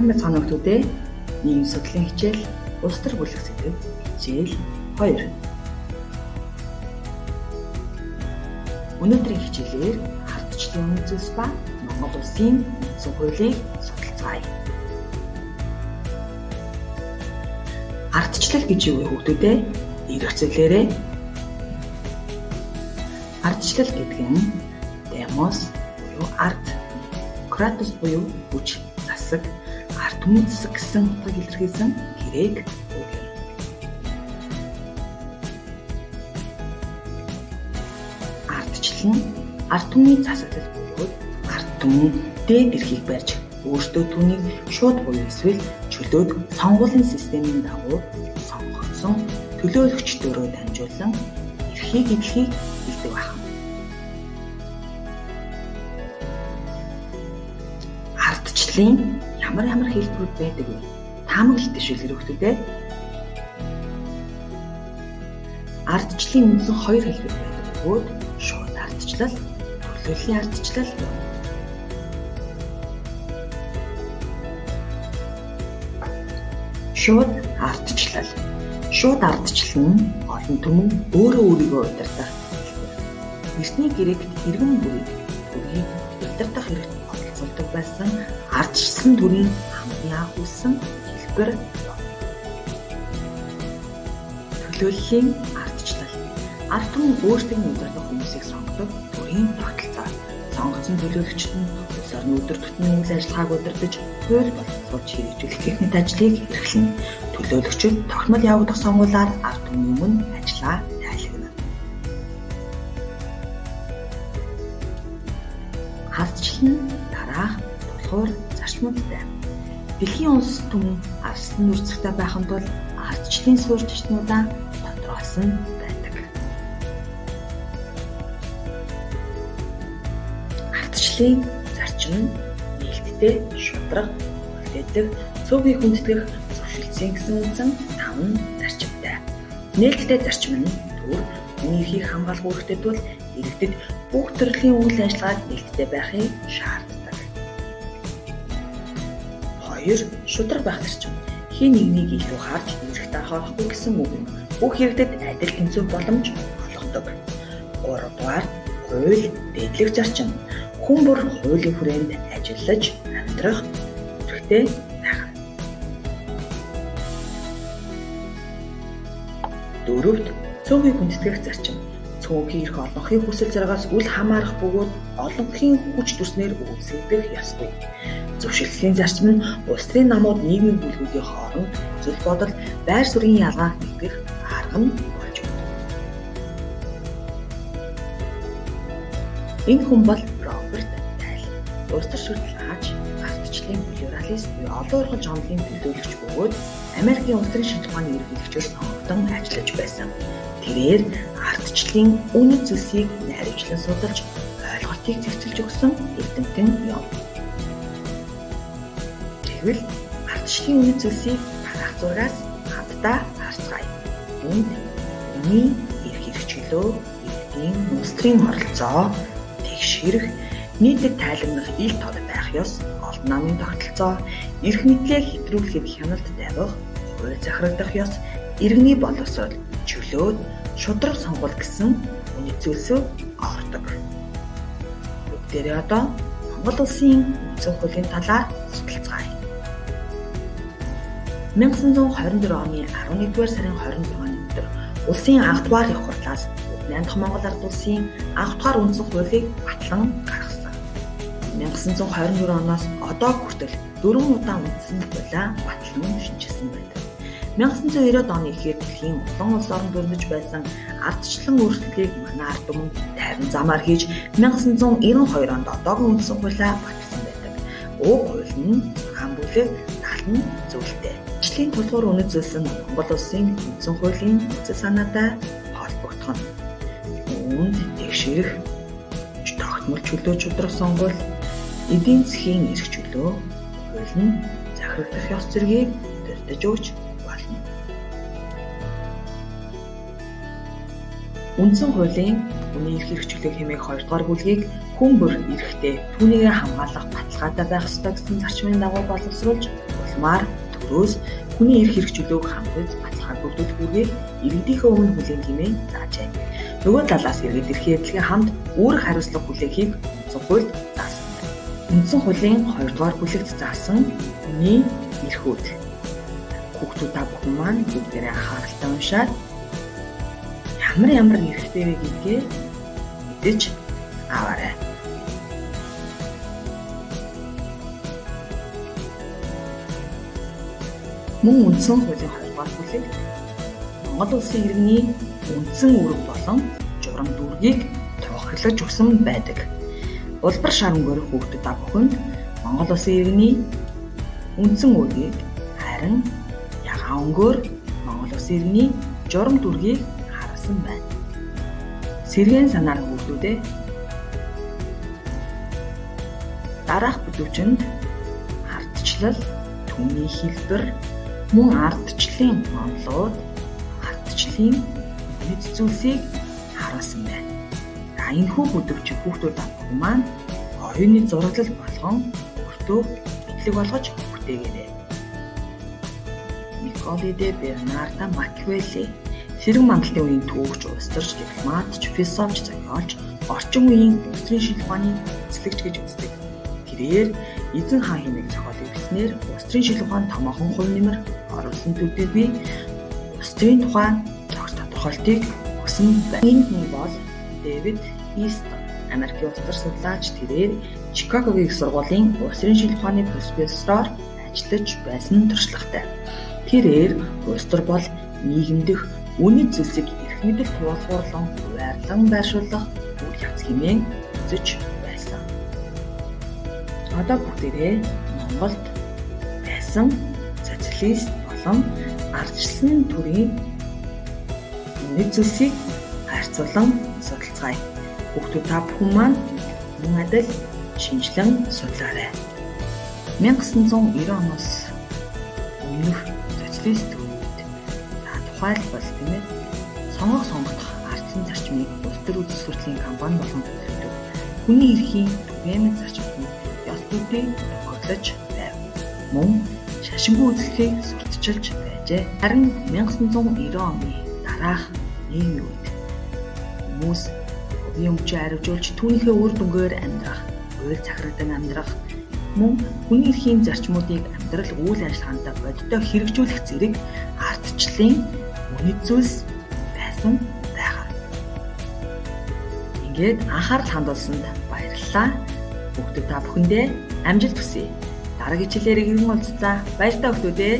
Сайхан байцгаана хүмүүстээ. Нийгэм судлалын хичээл улс төр бүлэг сэдв хичээл 2. Өнөөдрийн хичээлээр хардчлалын үнэ зүйлс ба Монгол улсын үндсэн хуулийг судалцгаая. Ардчлал гэж юу вэ хүмүүстээ? Ирэх зүйлээрээ. Ардчлал гэдэг нь демос буюу ард, кратос буюу хүч, засаг, ард түмний засаг гэсэн утгыг илэрхийлсэн грек үг юм. Ардчлал нь ард түмний засаглал буюу ард түмэн дээд эрхийг барьж өөртөө түүнийг шууд буюу эсвэл чөлөөд сонгуулийн системийн дагуу сонгогдсон төлөөлөгчдөөрөө дамжуулан эрхийг эдлэхийг хэлдэг байна. Ардчлалын ямар хэлбэрүүд байдаг вэ? Таамаглалт дэвшүүлэр өгтөдөө. Ардчлалын үндсэн 2 хэлбэр байдаг бөгөөд шууд ардчлал, төлөөллийн ардчлал юм. Шууд ардчлал. Шууд ардчлал нь олон түмэн өөрийгөө удирдах хэлбэр. Эртний грект иргэн бүрийг төрийг удирдах хэрэгт оролцуулдаг байсан ардчилсан төрийн хамгийн анх үүссэн хэлбэр юм. Төлөөллийн ардчлал. Ард түмэн өөрсдөө удирдах хүмүүсийг сонгодог төрийн тогтолцоо. Сонгогдсон төлөөлөгчд нь улс орны өдөр тутмын үйл ажиллагааг удирдах хууль боловсруулж хэрэгжүүлэх техник ажлыг эрхлэнэ. Төлөөлөгчид тогтмол явагдах сонгуулиар ард түмний өмнө ажиллаа тайлагна. Ардчлал нь дараах тулгуур зарчмуудтай. Дэлхийн улс түмэн арслан үрцэгтэй байхын тулд ардчлалын суурь төчнүүдаа тодорхойлсон байдаг. Ардчлалын зарчим нь нээлттэй, шударга, үлдээдэг, цөөхий хүндэтгэх, зөвшөлдсөн гэсэн үндсэн 5 зарчимтай. Нээлттэй зарчим нь төр хүний эрхийг хамгаалах үүрэгтэй тул иргэдэд бүх төрлийн үйл ажиллагааг нээлттэй байхыг шаарддаг. 2. Шударга байх зарчим. Хэн нэгнийг илүү харж эрхтэй анхаарахгүй гэсэн үг юм. Бүх иргэдэд адил тэнцвэр боломж олгодог. 3 дугаар хууль дэдлэх зарчим. Хүн бүр хуулийн хүрээнд ажиллаж амьдрах үүрэгтэй байх. 4. Цөөхий хүндэтгэх зарчим. Цөөхий эрх олонхын хүсэл зоригоос үл хамаарах бөгөөд олонхын хүч төснөр үйлсгдэх ёстой. Зөвшөөрлөлийн зарчим нь улс төрийн намууд нийгмийн бүлгүүдийн хооронд үзэл бодол, байр суурийн ялгааг нэгтгэх арга нь болж байна. Энэ хүн бол Роберт Тайл. Улс төр шүтлаач, ардчлалын плюралист буюу олон ургаж онолын төлөөлөгч бөгөөд Америкийн улс төрийн шилжүүлгийн ерөнхийлөгчөөр сонгогдсон ажиллаж байсан. Тэрээр ардчлалын үнэт зүйлсийг найруулчлан судалж, ойлголтыг зохицуулж өгсөн эрдэмтэн юм. Тэгвэл ардчлалын үнэт зүйлсийг дараах зурагаас хамтдаа харцгаая. Үүнд хүний эрх хэрэгчлөө, иргэдийн улс төрийн оролцоо, тэгшэрх, нийтэд тайлагнах ил тод байх ёс, олон намын тогтолцоо, эрх мэдлээ хэтрүүлэхэд хяналт тавих, хууль захирагдах ёс, иргэний боловсрол, чөлөөт, шударга сонгуул гэсэн үнэт зүйлсүүд ордог. Бүгдээрээ одоо Монгол улсын үндсэн хуулийн талаар судалцгаая. 1924 оны 11-р сарын 26-ны өдөр улсын анх дугаар их хурлаас 8 дахь Монгол Ард улсын анх дугаар үндсэн хуулийг батлан гаргасан. 1924 оноос одоо хүртэл 4 удаа үндсэн хуулиа батлан шинжилсэн байдаг. 1990 оны эхээр дэлхийн улаан улс орнд өрнөж байсан ардчлалын өөрчлөлийг манай ард түмэн тайван замаар хийж 1992 онд одоогийн үндсэн хуулиа батлсан байдаг. Уг хууль нь 6 бүлэг 70 зүйлтэй. Ардчлалын тулгуур үнэт зүйлс нь Монгол улсын үндсэн хуулийн үндсэн санаатай холбогдох нь. Үүнд тэгшэрх, тогтмол чөлөө шударга сонгуул, эдийн засгийн эрх чөлөө, хууль нь захирагдах ёс зэргийг дурдж өгч болно. Үндсэн хуулийн хүний эрх хэрэгчлэх хэмээх 2 дугаар бүлгийг хүн бүр эрхтэй түүнийгээ хамгаалах баталгаатай байх ёстой гэсэн зарчмын дагуу боловсруулж улмаар төрөөс хүний эрх хэрэгжүүлөөг хамтд баталгааг бүрдүүлэх үргийг иргэдийнхээ өмнө хүлээн хэмээн заажээ. Нөгөө талаас иргэд эрхийн эдлэгийн хамт үүрэг хариуцлага хүлээхийг үндсэн хуульд заасан байна. Үндсэн хуулийн 2 дугаар бүлэгт заасан хүний эрхүүд. Хүүхдүүд та бүхэн маань бүгдээрээ анхааралтай уншаад ямар эрхтэй вэ гэдгээ мэдэж аваарай. Мөн үндсэн хуулийн 2 дугаар бүлэгт Монгол улсын иргэний үндсэн үүрэг болон журам дүүргийг тохирлож өгсөн байдаг. Улбар шар өнгөөрөх хүүхдүүд та бүхэнд Монгол улсын иргэний үндсэн үүргийг харин ягаан өнгөөр Монгол улсын иргэний журам дүүргийг харуулсан байна. Сэргээн санаар хүүхдүүдээ дараах бүлүүчэнд ардчлал, түүний хэлбэр, мөн ардчлалын онолууд, ардчлалын үд зүйлсийг харуулсан байна. Энэхүү бүлэгч хүүхдүүд бүхэн маань оюуны зураглал болгон өөртөө мэдлэг болгож бүтээгээрэй. Николо де Бернардо Макиавелли Сэргэн мандалтын үеийн түүхч, улсторч, дипломатч, философч, зохиолч, орчин үеийн улс төрийн шил ухааны эцлэгч гэж үздэг. Тэрээр эзэн хаан хэмээх зохиолыг бичснээр улс төрийн шил ухаанд томоохон хувь нэмэр оруулсан төдийгүй улс төрийн тухай тодорхойлтыг өгсөн байна. Энэ хүн бол Дэвид Истон, Америкийн улс төр судлаач. Тэрээр Чикагогийн их сургуулийн улс төрийн шил ухааны профессороор ажиллаж байсан туршлагатай. Тэрээр улс төр бол нийгэмдэх үнэт зүйлсийг эрх мэдэл туулгуурлан хуваарлан байршуулах үр хяц хэмээн үзэж байсан. Одоо бүгдээрээ Монголд байсан социалист болон ардчилсан төрийн үнэт зүйлсийг харьцуулан судалцгаая. Хүүхдүүд та бүхэн маань мөн адил шинжилэн судлаарай. 1990 оноос өмнөх социалист тухайлбал тиймээ сонгох ардсан зарчмыг улс төр үзэл сурталчилсан компани болон төлөвлөдөг. Хүний эрхийн түгээмэл зарчмыг ёс төрийн тохиолдож байв. Мөн шашингүй үзлэхийг сурталчилж байжээ. Харин 1990 оны дараах нийгмийн үед хүмүүс хувийн өмчөө аривжуулж түүнийхээ үр дүнгээр амьдрах, хууль захирагдан амьдрах, мөн хүний эрхийн зарчмуудыг амьдрал үйл ажиллагаанд бодиттой хэрэгжүүлэх зэрэг ардчлалын үнэт зүйлс байсан байгаа. Ингээд анхаарал хандуулсанд баярлалаа. Бүгд та бүхэндээ амжилт хүсье. Дараагийн хичээлээр иргэн уулзлаа. Баяр та бүхэндээ.